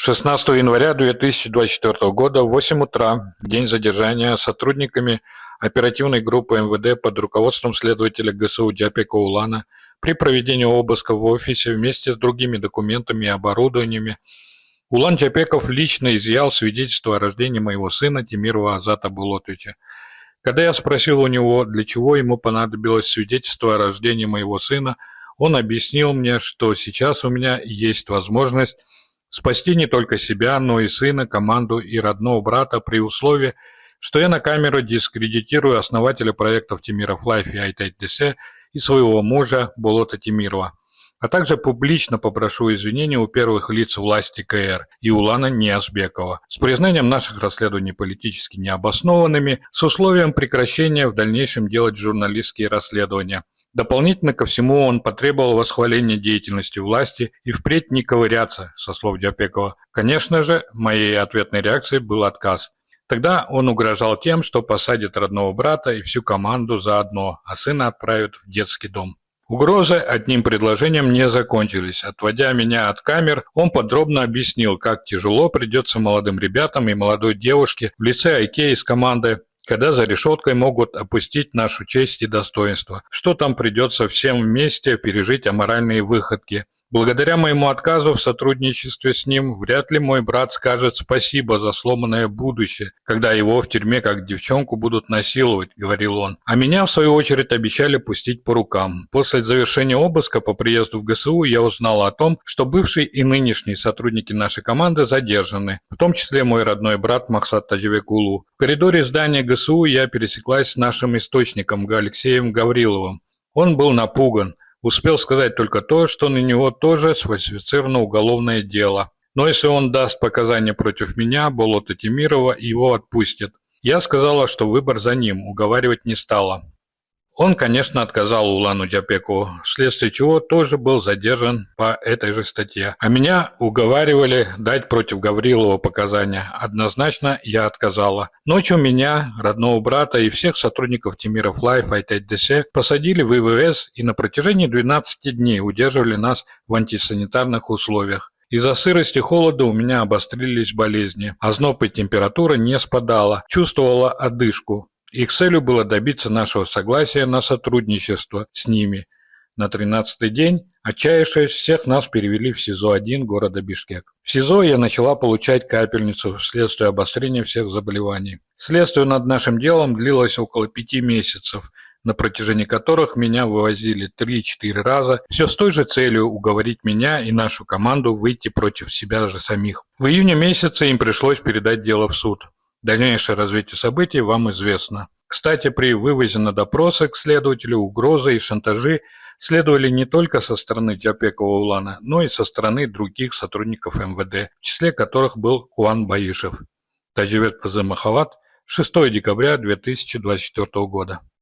16 января 2024 года в 8 утра, день задержания сотрудниками оперативной группы МВД под руководством следователя ГСУ Джапека Улана при проведении обыска в офисе вместе с другими документами и оборудованиями Улан Джапеков лично изъял свидетельство о рождении моего сына Темирова Азата Булотовича. Когда я спросил у него, для чего ему понадобилось свидетельство о рождении моего сына, он объяснил мне, что сейчас у меня есть возможность спасти не только себя, но и сына, команду и родного брата при условии, что я на камеру дискредитирую основателя проектов Темиров Лайф и Айтайдесе и своего мужа Болота Темирова, а также публично попрошу извинения у первых лиц власти КР и Улана Ниязбекова с признанием наших расследований политически необоснованными, с условием прекращения в дальнейшем делать журналистские расследования. Дополнительно ко всему он потребовал восхваления деятельности власти и впредь не ковыряться, со слов Джапекова. Конечно же, моей ответной реакцией был отказ. Тогда он угрожал тем, что посадит родного брата и всю команду заодно, а сына отправит в детский дом. Угрозы одним предложением не закончились. Отводя меня от камер, он подробно объяснил, как тяжело придется молодым ребятам и молодой девушке в лице Айке из команды, когда за решеткой могут опустить нашу честь и достоинство, что там придется всем вместе пережить аморальные выходки. Благодаря моему отказу в сотрудничестве с ним, вряд ли мой брат скажет спасибо за сломанное будущее, когда его в тюрьме как девчонку будут насиловать, говорил он. А меня, в свою очередь, обещали пустить по рукам. После завершения обыска по приезду в ГСУ я узнал о том, что бывшие и нынешние сотрудники нашей команды задержаны, в том числе мой родной брат Махсат Таджибекулу. В коридоре здания ГСУ я пересеклась с нашим источником Алексеем Гавриловым. Он был напуган. Успел сказать только то, что на него тоже сфальсифицировано уголовное дело. Но если он даст показания против меня, Болота Темирова, его отпустят. Я сказала, что выбор за ним, уговаривать не стала. Он, конечно, отказал Улану Джапекову, вследствие чего тоже был задержан по этой же статье. А меня уговаривали дать против Гаврилова показания. Однозначно я отказала. Ночью меня, родного брата и всех сотрудников Темиров Лайф, Айтайдесе посадили в ИВС и на протяжении 12 дней удерживали нас в антисанитарных условиях. Из-за сырости и холода у меня обострились болезни. Озноб и температура не спадала, чувствовала одышку. Их целью было добиться нашего согласия на сотрудничество с ними. На 13-й день, отчаявшись, всех нас перевели в СИЗО-1 города Бишкек. В СИЗО я начала получать капельницу вследствие обострения всех заболеваний. Следствие над нашим делом длилось около 5 месяцев, на протяжении которых меня вывозили 3-4 раза, все с той же целью уговорить меня и нашу команду выйти против себя же самих. В июне месяце им пришлось передать дело в суд. Дальнейшее развитие событий вам известно. Кстати, при вывозе на допросы к следователю угрозы и шантажи следовали не только со стороны Джапекова Улана, но и со стороны других сотрудников МВД, в числе которых был Куан Баишев. Таджибек Казы Махават, 6 декабря 2024 года.